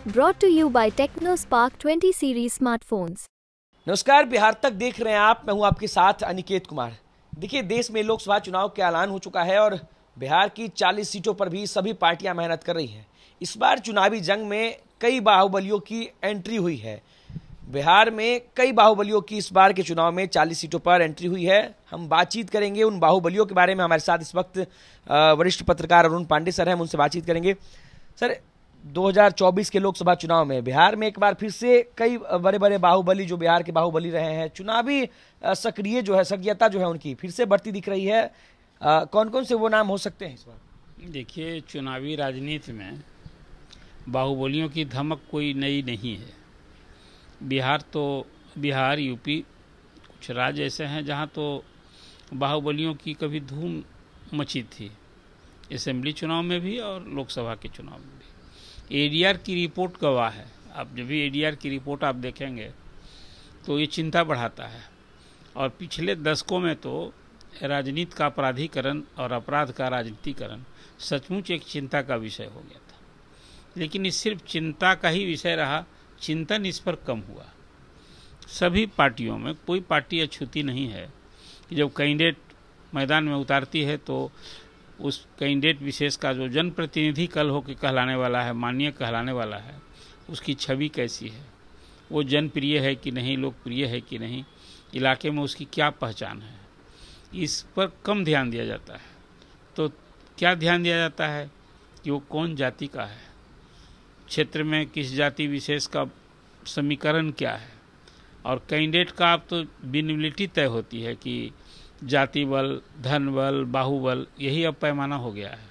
Brought to you by TechnoSpark 20 series smartphones. नमस्कार, बिहार तक देख रहे हैं आप। मैं हूं आपके साथ अनिकेत कुमार। देखिए, देश में लोकसभा चुनाव का ऐलान हो चुका है और बिहार की 40 सीटों पर भी सभी पार्टियां मेहनत कर रही हैं। इस बार चुनावी जंग में कई बाहुबलियों की एंट्री हुई है। बिहार में कई बाहुबलियों की इस बार के चुनाव में 40 सीटों पर एंट्री हुई है। हम बातचीत करेंगे उन बाहुबलियों के बारे में। हमारे साथ इस वक्त वरिष्ठ पत्रकार अरुण पांडे सर हैं, हम उनसे बातचीत करेंगे। सर, 2024 के लोकसभा चुनाव में बिहार में एक बार फिर से कई बड़े बड़े बाहुबली जो बिहार के बाहुबली रहे हैं, चुनावी सक्रियता जो है उनकी फिर से बढ़ती दिख रही है। कौन कौन से वो नाम हो सकते हैं इस बार? देखिए, चुनावी राजनीति में बाहुबलियों की धमक कोई नई नहीं है। बिहार यूपी कुछ राज्य ऐसे हैं जहां तो बाहुबलियों की कभी धूम मची थी, असेंबली चुनाव में भी और लोकसभा के चुनाव में भी। एडीआर की रिपोर्ट गवाह है। अब जब भी एडीआर की रिपोर्ट आप देखेंगे तो ये चिंता बढ़ाता है। और पिछले दशकों में तो राजनीति का अपराधीकरण और अपराध का राजनीतिकरण सचमुच एक चिंता का विषय हो गया था। लेकिन ये सिर्फ चिंता का ही विषय रहा, चिंतन इस पर कम हुआ। सभी पार्टियों में कोई पार्टी अछूती नहीं है कि जब कैंडिडेट मैदान में उतारती है तो उस कैंडिडेट विशेष का जो जनप्रतिनिधि कल होकर कहलाने वाला है, माननीय कहलाने वाला है, उसकी छवि कैसी है, वो जनप्रिय है कि नहीं, लोकप्रिय है कि नहीं, इलाके में उसकी क्या पहचान है, इस पर कम ध्यान दिया जाता है। तो क्या ध्यान दिया जाता है कि वो कौन जाति का है, क्षेत्र में किस जाति विशेष का समीकरण क्या है। और कैंडिडेट का अब तो विजिबिलिटी तय होती है कि जाति बल, धन बल, बाहुबल, यही अब पैमाना हो गया है।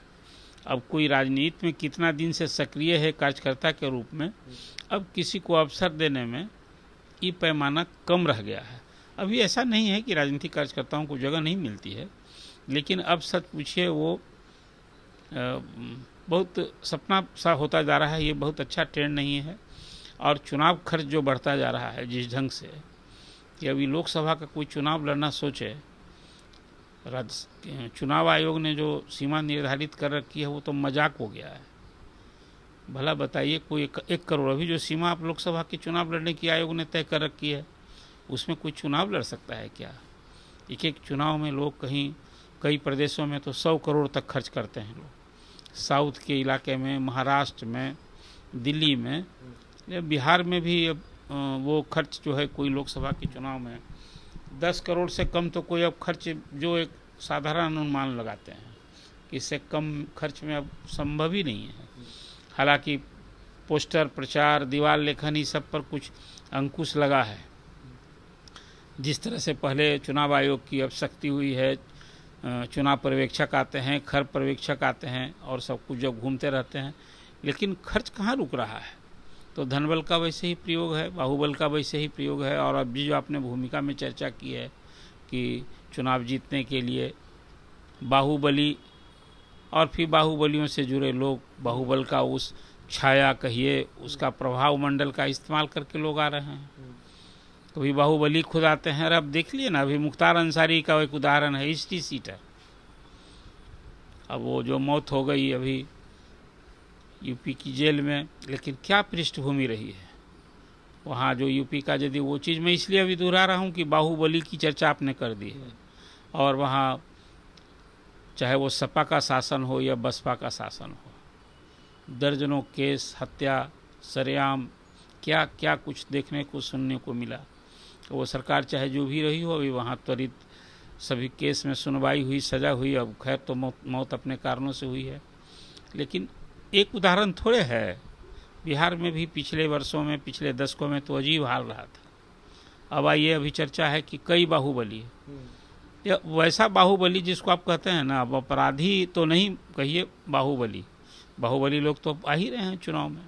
अब कोई राजनीति में कितना दिन से सक्रिय है कार्यकर्ता के रूप में, अब किसी को अवसर देने में ये पैमाना कम रह गया है। अभी ऐसा नहीं है कि राजनीतिक कार्यकर्ताओं को जगह नहीं मिलती है, लेकिन अब सच पूछिए वो बहुत सपना सा होता जा रहा है। ये बहुत अच्छा ट्रेंड नहीं है। और चुनाव खर्च जो बढ़ता जा रहा है जिस ढंग से कि अभी लोकसभा का कोई चुनाव लड़ना सोचे, चुनाव आयोग ने जो सीमा निर्धारित कर रखी है वो तो मजाक हो गया है। भला बताइए, कोई 1 करोड़ अभी जो सीमा आप लोकसभा के चुनाव लड़ने की आयोग ने तय कर रखी है, उसमें कोई चुनाव लड़ सकता है क्या? एक चुनाव में लोग कई प्रदेशों में तो 100 करोड़ तक खर्च करते हैं लोग। साउथ के इलाके में, महाराष्ट्र में, दिल्ली में, बिहार में भी अब वो खर्च जो है कोई लोकसभा के चुनाव में 10 करोड़ से कम तो कोई अब खर्च जो एक साधारण अनुमान लगाते हैं कि इससे कम खर्च में अब संभव ही नहीं है। हालांकि पोस्टर, प्रचार, दीवार लेखन, ये सब पर कुछ अंकुश लगा है। जिस तरह से पहले चुनाव आयोग की अब सख्ती हुई है, चुनाव पर्यवेक्षक आते हैं, खर्च पर्यवेक्षक आते हैं और सब कुछ जब घूमते रहते हैं, लेकिन खर्च कहाँ रुक रहा है। तो धनबल का वैसे ही प्रयोग है, बाहुबल का वैसे ही प्रयोग है। और अभी जो आपने भूमिका में चर्चा की है कि चुनाव जीतने के लिए बाहुबली और फिर बाहुबलियों से जुड़े लोग, बाहुबल का उस छाया कहिए, उसका प्रभाव मंडल का इस्तेमाल करके लोग आ रहे हैं। कभी बाहुबली खुद आते हैं। और अब देख लिए ना, अभी मुख्तार अंसारी का एक उदाहरण है, हिस्ट्री सीटर। अब वो जो मौत हो गई अभी यूपी की जेल में, लेकिन क्या पृष्ठभूमि रही है वहाँ जो यूपी का, यदि वो चीज़ मैं इसलिए अभी दोहरा रहा हूँ कि बाहुबली की चर्चा आपने कर दी है। और वहाँ चाहे वो सपा का शासन हो या बसपा का शासन हो, दर्जनों केस, हत्या, सरेआम, क्या क्या कुछ देखने को सुनने को मिला। तो वो सरकार चाहे जो भी रही हो, अभी वहाँ त्वरित सभी केस में सुनवाई हुई, सजा हुई। अब खैर तो मौत अपने कारणों से हुई है, लेकिन एक उदाहरण थोड़े है। बिहार में भी पिछले वर्षों में, पिछले दशकों में तो अजीब हाल रहा था। अब आइए, अभी चर्चा है कि कई बाहुबली है। वैसा बाहुबली जिसको आप कहते हैं ना, अब अपराधी तो नहीं कहिए, बाहुबली लोग तो आ ही रहे हैं चुनाव में।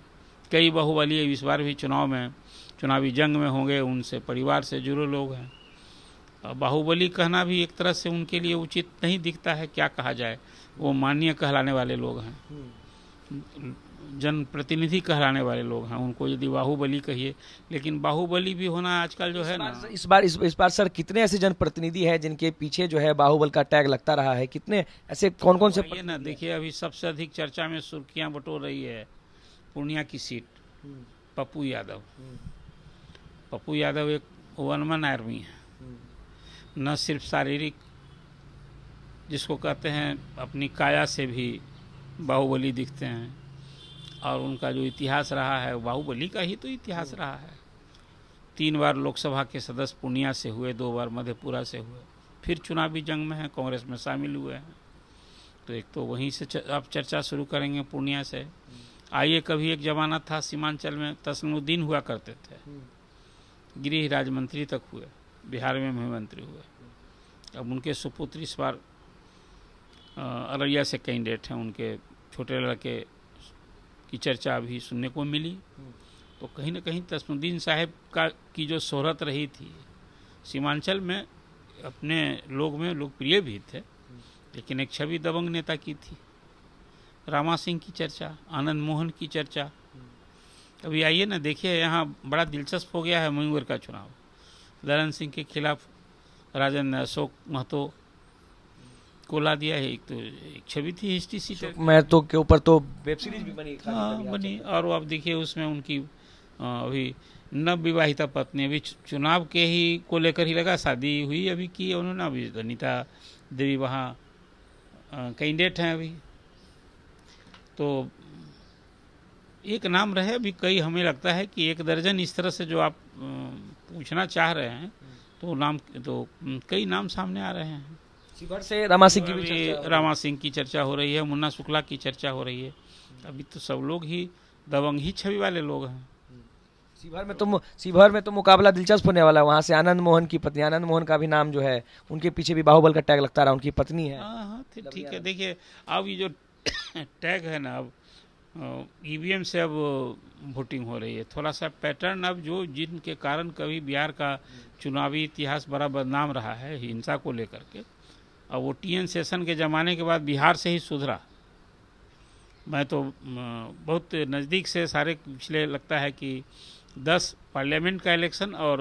कई बाहुबली इस बार भी चुनावी जंग में होंगे, उनसे परिवार से जुड़े लोग हैं। बाहुबली कहना भी एक तरह से उनके लिए उचित नहीं दिखता है। क्या कहा जाए, वो माननीय कहलाने वाले लोग हैं, जनप्रतिनिधि कहलाने वाले लोग हैं, उनको यदि बाहुबली कहिए। लेकिन बाहुबली भी होना आजकल जो है ना, इस बार सर कितने ऐसे जनप्रतिनिधि हैं जिनके पीछे जो है बाहुबल का टैग लगता रहा है? कितने ऐसे, कौन कौन से? ये ना देखिए, अभी सबसे अधिक चर्चा में सुर्खियां बटोर रही है पूर्णिया की सीट। पप्पू यादव। पप्पू यादव एक वन मैन आर्मी है, न सिर्फ शारीरिक, जिसको कहते हैं अपनी काया से भी बाहुबली दिखते हैं, और उनका जो इतिहास रहा है बाहुबली का ही तो इतिहास रहा है। 3 बार लोकसभा के सदस्य पूर्णिया से हुए, 2 बार मधेपुरा से हुए, फिर चुनावी जंग में है, कांग्रेस में शामिल हुए हैं। तो एक तो वहीं से आप चर्चा शुरू करेंगे पूर्णिया से। आइए, कभी एक जमाना था सीमांचल में तस्लीमुद्दीन हुआ करते थे, गृह राज्य मंत्री तक हुए, बिहार में मुख्यमंत्री हुए। अब उनके सुपुत्र इस बार अररिया से कैंडिडेट हैं, उनके छोटे लड़के की चर्चा अभी सुनने को मिली। तो कहीं ना कहीं तस्लीमुद्दीन साहब की जो शोहरत रही थी सीमांचल में, अपने लोग में लोकप्रिय भी थे, लेकिन एक छवि दबंग नेता की थी। रामा सिंह की चर्चा, आनंद मोहन की चर्चा। अभी आइए ना, देखिए यहाँ बड़ा दिलचस्प हो गया है मयूर का चुनाव। ललन सिंह के खिलाफ राजन अशोक महतो को ला दिया है। एक तो एक छवि थी हिस्ट्री सीट महतो के ऊपर तो वेब सीरीज भी बनी। बनी, और वो आप देखिए उसमें उनकी अभी नवविवाहिता पत्नी, अभी चुनाव के ही को लेकर ही लगा, शादी हुई अभी की उन्होंने। अभी अनीता देवी वहाँ कैंडिडेट हैं अभी। तो एक नाम रहे, अभी कई, हमें लगता है कि 1 दर्जन इस तरह से जो आप पूछना चाह रहे हैं, तो नाम तो कई नाम सामने आ रहे हैं। शिवहर से रामा सिंह की भी चर्चा, रामा सिंह की चर्चा हो रही है, मुन्ना शुक्ला की चर्चा हो रही है। अभी तो सब लोग ही दबंग ही छवि वाले लोग हैं। शिवहर में तो मुकाबला दिलचस्प होने वाला है। वहाँ से आनंद मोहन की पत्नी, आनंद मोहन का भी नाम जो है, उनके पीछे भी बाहुबल का टैग लगता रहा, उनकी पत्नी है। हाँ, ठीक है। देखिए अब ये जो टैग है ना, अब ईवीएम से अब वोटिंग हो रही है, थोड़ा सा पैटर्न अब जो जिनके कारण कभी बिहार का चुनावी इतिहास बड़ा बदनाम रहा है हिंसा को लेकर के, अब वो टीएन सेशन के ज़माने के बाद बिहार से ही सुधरा। मैं तो बहुत नज़दीक से सारे पिछले लगता है कि 10 पार्लियामेंट का इलेक्शन और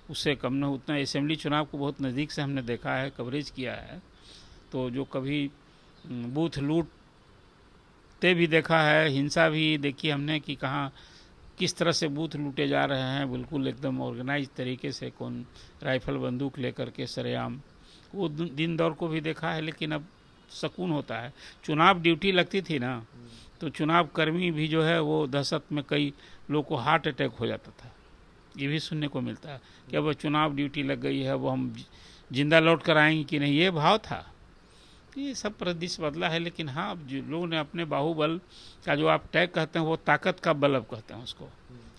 उससे कम न उतना असेंबली चुनाव को बहुत नज़दीक से हमने देखा है, कवरेज किया है। तो जो कभी बूथ लूट ते भी देखा है, हिंसा भी देखी हमने कि कहाँ किस तरह से बूथ लूटे जा रहे हैं, बिल्कुल एकदम ऑर्गेनाइज तरीके से, कौन राइफल बंदूक लेकर के सरेआम, वो दिन दौर को भी देखा है। लेकिन अब सुकून होता है। चुनाव ड्यूटी लगती थी ना, तो चुनाव कर्मी भी जो है वो दहशत में, कई लोग को हार्ट अटैक हो जाता था। ये भी सुनने को मिलता है कि अब चुनाव ड्यूटी लग गई है, वो हम जिंदा लौट कर आएंगे कि नहीं, ये भाव था। ये सब परिदृश्य बदला है। लेकिन हाँ, अब जो लोगों ने अपने बाहुबल का जो आप टैग कहते हैं, वो ताकत का बल अब कहते हैं उसको,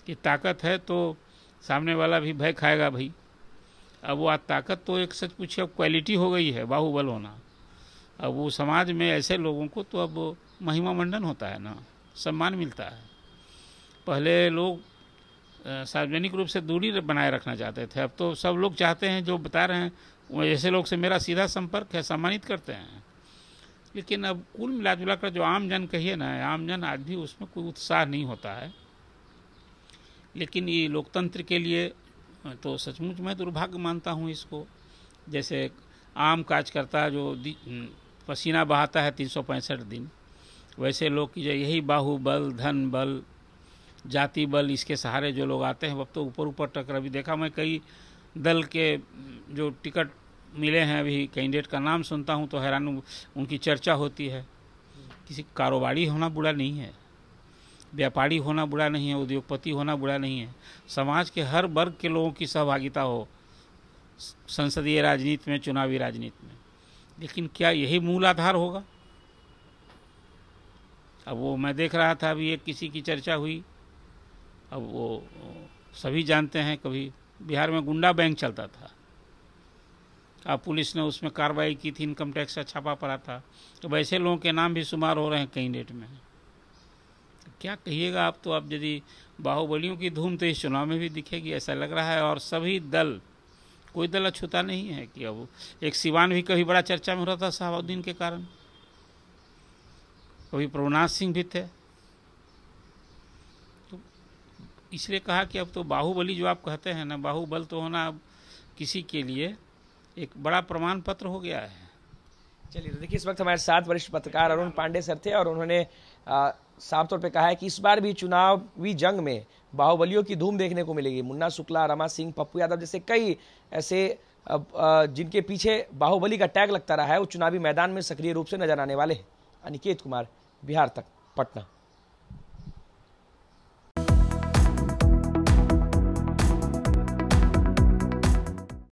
कि ताकत है तो सामने वाला भी भय खाएगा भाई। अब वो ताकत तो एक सच पूछे अब क्वालिटी हो गई है बाहुबल होना। अब वो समाज में ऐसे लोगों को तो अब महिमा मंडन होता है ना, सम्मान मिलता है। पहले लोग सार्वजनिक रूप से दूरी बनाए रखना चाहते थे, अब तो सब लोग चाहते हैं, जो बता रहे हैं ऐसे लोग से मेरा सीधा संपर्क है, सम्मानित करते हैं। लेकिन अब कुल मिला जुला कर जो आम जन कहिए ना, आम जन आज भी उसमें कोई उत्साह नहीं होता है। लेकिन ये लोकतंत्र के लिए तो सचमुच मैं दुर्भाग्य मानता हूँ इसको। जैसे आम कार्यकर्ता जो पसीना बहाता है 365 दिन, वैसे लोग की यही बाहुबल, धन बल, जाति बल, इसके सहारे जो लोग आते हैं, अब तो ऊपर ऊपर टक्कर। अभी देखा मैं कई दल के जो टिकट मिले हैं, अभी कैंडिडेट का नाम सुनता हूं तो हैरान, उनकी चर्चा होती है। किसी कारोबारी होना बुरा नहीं है, व्यापारी होना बुरा नहीं है, उद्योगपति होना बुरा नहीं है। समाज के हर वर्ग के लोगों की सहभागिता हो संसदीय राजनीति में, चुनावी राजनीति में। लेकिन क्या यही मूल आधार होगा? अब वो मैं देख रहा था, अभी एक किसी की चर्चा हुई, अब वो सभी जानते हैं, कभी बिहार में गुंडा बैंक चलता था, अब पुलिस ने उसमें कार्रवाई की थी, इनकम टैक्स का छापा पड़ा था। तो वैसे लोगों के नाम भी शुमार हो रहे हैं कैंडिडेट में। तो क्या कहिएगा आप? तो अब यदि बाहुबलियों की धूम तो इस चुनाव में भी दिखेगी, ऐसा लग रहा है। और सभी दल, कोई दल अछूता नहीं है कि अब एक सिवान भी कभी बड़ा चर्चा में हो रहा था शहाबुद्दीन के कारण, कभी प्रभुनाथ सिंह भी थे। तो इसलिए कहा कि अब तो बाहुबली जो आप कहते हैं ना, बाहुबल तो होना अब किसी के लिए एक बड़ा प्रमाण पत्र हो गया है। चलिए, तो देखिए, इस वक्त हमारे साथ वरिष्ठ पत्रकार अरुण पांडे सर थे और उन्होंने साफ तौर पे कहा है कि इस बार भी चुनावी जंग में बाहुबलियों की धूम देखने को मिलेगी। मुन्ना शुक्ला, रमा सिंह, पप्पू यादव जैसे कई ऐसे जिनके पीछे बाहुबली का टैग लगता रहा है, वो चुनावी मैदान में सक्रिय रूप से नजर आने वाले हैं। अनिकेत कुमार, बिहार तक, पटना।